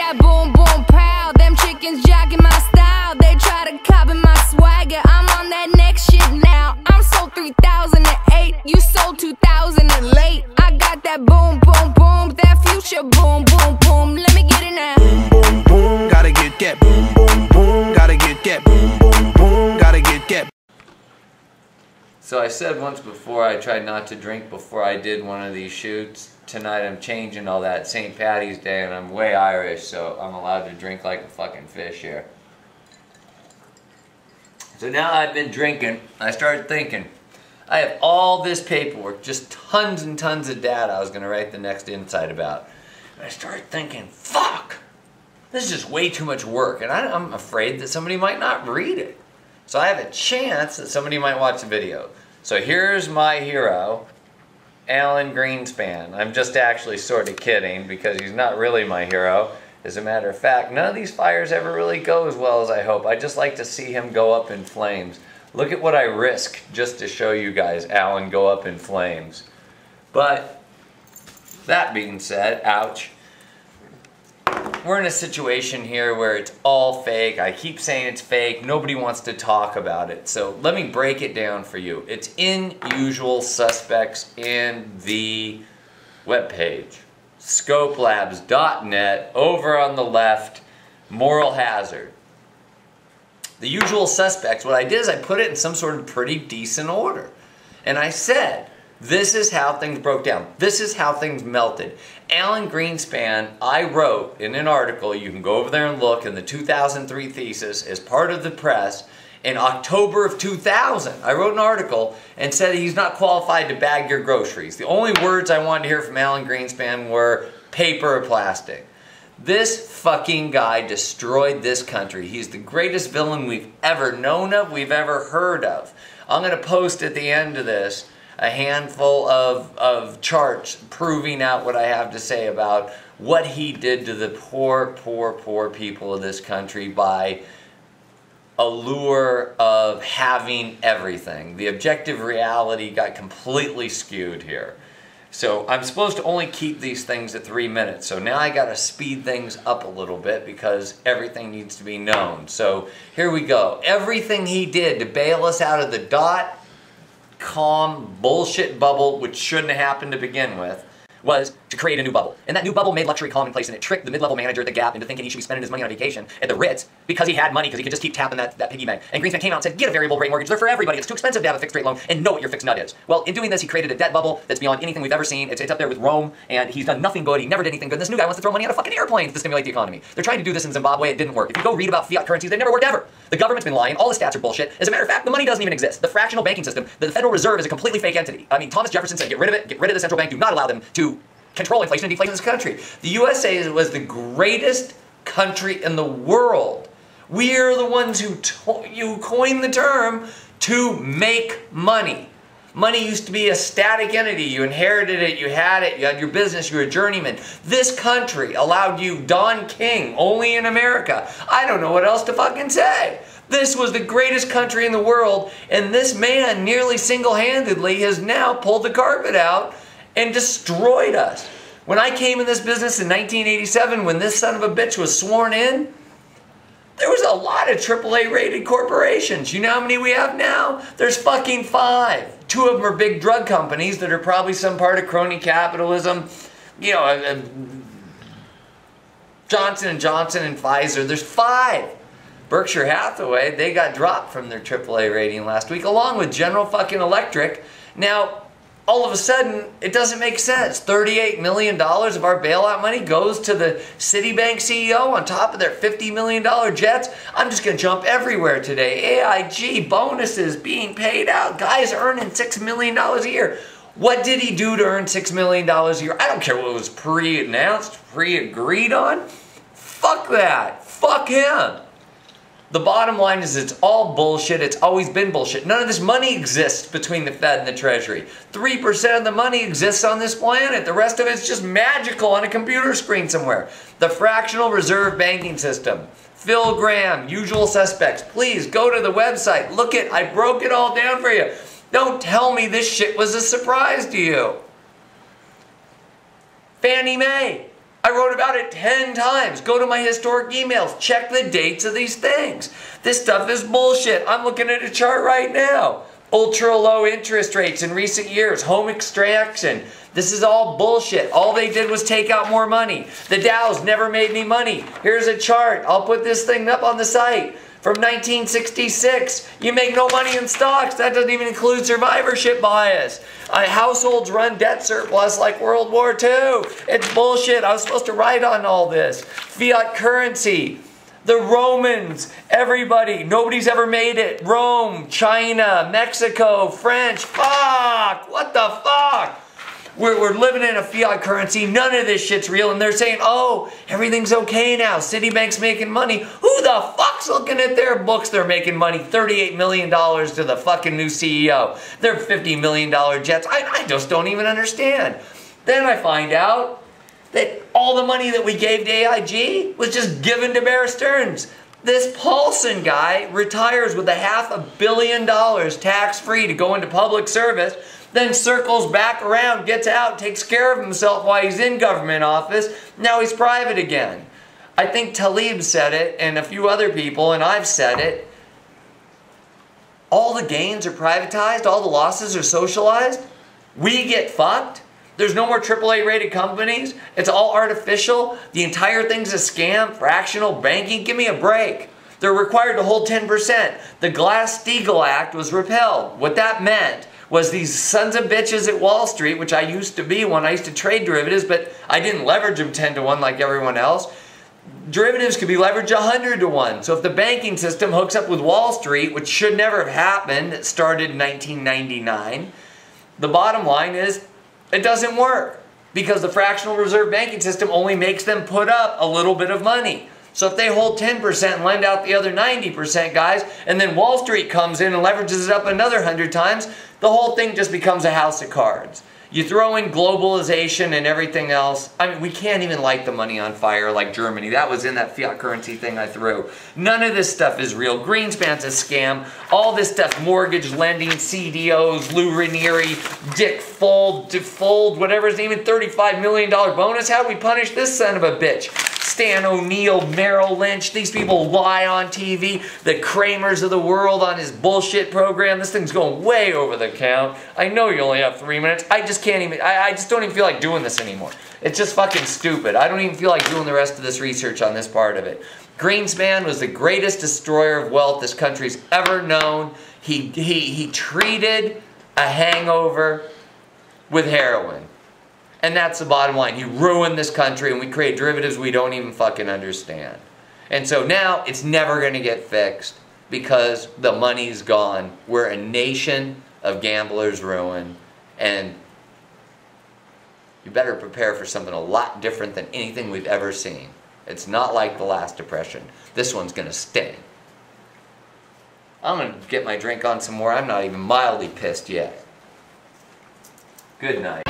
that boom boom pow. Them chickens jacking my style. They try to copy my swagger. I'm on that next shit now. I'm sold 3008. You sold 2000 and late. I got that boom boom boom. That future boom boom boom. Let me get it now. Boom boom boom. Gotta get that boom boom boom. Gotta get that boom boom boom. Gotta get that. So I said once before I tried not to drink before I did one of these shoots. Tonight I'm changing all that. St. Patty's Day and I'm way Irish, so I'm allowed to drink like a fucking fish here. So now I've been drinking, I started thinking, I have all this paperwork, just tons and tons of data I was going to write the next insight about. And I started thinking, fuck, this is just way too much work, and I'm afraid that somebody might not read it. So I have a chance that somebody might watch the video. So here's my hero, Alan Greenspan. I'm just actually sort of kidding because he's not really my hero. As a matter of fact, none of these fires ever really go as well as I hope. I just like to see him go up in flames. Look at what I risk just to show you guys Alan go up in flames. But that being said, ouch. We're in a situation here where it's all fake. I keep saying it's fake. Nobody wants to talk about it. So let me break it down for you. It's in Usual Suspects in the webpage. scopelabs.net, over on the left, moral hazard. The Usual Suspects, what I did is I put it in some sort of pretty decent order. And I said, this is how things broke down. This is how things melted. Alan Greenspan, I wrote in an article, you can go over there and look, in the 2003 thesis as part of the press, in October of 2000. I wrote an article and said he's not qualified to bag your groceries. The only words I wanted to hear from Alan Greenspan were paper or plastic. This fucking guy destroyed this country. He's the greatest villain we've ever known of, we've ever heard of. I'm going to post at the end of this a handful of charts proving out what I have to say about what he did to the poor, poor, poor people of this country by allure of having everything. The objective reality got completely skewed here. So I'm supposed to only keep these things at 3 minutes. So now I got to speed things up a little bit because everything needs to be known. So here we go. Everything he did to bail us out of the dot-com bullshit bubble, which shouldn't have happened to begin with, was to create a new bubble. And that new bubble made luxury commonplace, and it tricked the mid-level manager at the Gap into thinking he should be spending his money on vacation at the Ritz because he had money, because he could just keep tapping that piggy bank. And Greenspan came out and said, get a variable rate mortgage. They're for everybody. It's too expensive to have a fixed rate loan, and know what your fixed nut is. Well, in doing this, he created a debt bubble that's beyond anything we've ever seen. It's up there with Rome, and he's done nothing good. He never did anything good. And this new guy wants to throw money on a fucking airplane to stimulate the economy. They're trying to do this in Zimbabwe. It didn't work. If you go read about fiat currencies, they never worked ever. The government's been lying. All the stats are bullshit. As a matter of fact, the money doesn't even exist. The fractional banking system, the Federal Reserve, is a completely fake entity. I mean, Thomas Jefferson said, get rid of it. Get rid of the central bank. Do not allow them to control inflation and deflation in this country. The USA was the greatest country in the world. We are the ones who coined the term to make money. Money used to be a static entity. You inherited it, you had your business, you were a journeyman. This country allowed you Don King, only in America. I don't know what else to fucking say. This was the greatest country in the world, and this man nearly single-handedly has now pulled the carpet out and destroyed us. When I came in this business in 1987, when this son of a bitch was sworn in, there was a lot of AAA rated corporations. You know how many we have now? There's fucking 5. 2 of them are big drug companies that are probably some part of crony capitalism. You know, Johnson & Johnson and Pfizer. There's 5. Berkshire Hathaway, they got dropped from their AAA rating last week, along with General fucking Electric. Now, all of a sudden, it doesn't make sense. $38 million of our bailout money goes to the Citibank CEO on top of their $50 million jets. I'm just going to jump everywhere today. AIG, bonuses being paid out. Guys earning $6 million a year. What did he do to earn $6 million a year? I don't care what was pre-announced, pre-agreed on. Fuck that. Fuck him. The bottom line is it's all bullshit. It's always been bullshit. None of this money exists between the Fed and the Treasury. 3% of the money exists on this planet. The rest of it's just magical on a computer screen somewhere. The fractional reserve banking system. Phil Graham, Usual Suspects. Please go to the website. Look it. I broke it all down for you. Don't tell me this shit was a surprise to you. Fannie Mae. I wrote about it 10 times. Go to my historic emails. Check the dates of these things. This stuff is bullshit. I'm looking at a chart right now. Ultra low interest rates in recent years. Home extraction. This is all bullshit. All they did was take out more money. The Dow's never made any money. Here's a chart. I'll put this thing up on the site. From 1966, you make no money in stocks. That doesn't even include survivorship bias. Households run debt surplus like World War II. It's bullshit. I was supposed to write on all this. Fiat currency. The Romans, everybody, nobody's ever made it. Rome, China, Mexico, French. Fuck! What the fuck? We're living in a fiat currency. None of this shit's real. And they're saying, oh, everything's okay now. Citibank's making money. Who the fuck's looking at their books? They're making money. $38 million to the fucking new CEO. They're $50 million jets. I just don't even understand. Then I find out that all the money that we gave to AIG was just given to Bear Stearns. This Paulson guy retires with $500 million tax-free to go into public service, then circles back around, gets out, takes care of himself while he's in government office. Now he's private again. I think Talib said it, and a few other people, and I've said it. All the gains are privatized, all the losses are socialized. We get fucked. There's no more AAA rated companies. It's all artificial. The entire thing's a scam, fractional banking. Give me a break. They're required to hold 10%. The Glass-Steagall Act was repealed. What that meant was these sons of bitches at Wall Street, which I used to be when I used to trade derivatives, but I didn't leverage them 10 to 1 like everyone else. Derivatives could be leveraged 100 to 1. So if the banking system hooks up with Wall Street, which should never have happened, it started in 1999, the bottom line is it doesn't work because the fractional reserve banking system only makes them put up a little bit of money. So if they hold 10% and lend out the other 90%, guys, and then Wall Street comes in and leverages it up another 100 times, the whole thing just becomes a house of cards. You throw in globalization and everything else. I mean, we can't even light the money on fire like Germany. That was in that fiat currency thing I threw. None of this stuff is real. Greenspan's a scam. All this stuff, mortgage lending, CDOs, Lou Ranieri, Dick Fold, whatever his name, $35 million bonus. How do we punish this son of a bitch? Stan O'Neill, Merrill Lynch, these people lie on TV, the Kramers of the world on his bullshit program. This thing's going way over the count. I know you only have 3 minutes. I just can't even, I just don't even feel like doing this anymore. It's just fucking stupid. I don't even feel like doing the rest of this research on this part of it. Greenspan was the greatest destroyer of wealth this country's ever known. He treated a hangover with heroin. And that's the bottom line. He ruined this country and we create derivatives we don't even fucking understand. And so now it's never going to get fixed because the money's gone. We're a nation of gamblers ruined. And you better prepare for something a lot different than anything we've ever seen. It's not like the last depression. This one's going to sting. I'm going to get my drink on some more. I'm not even mildly pissed yet. Good night.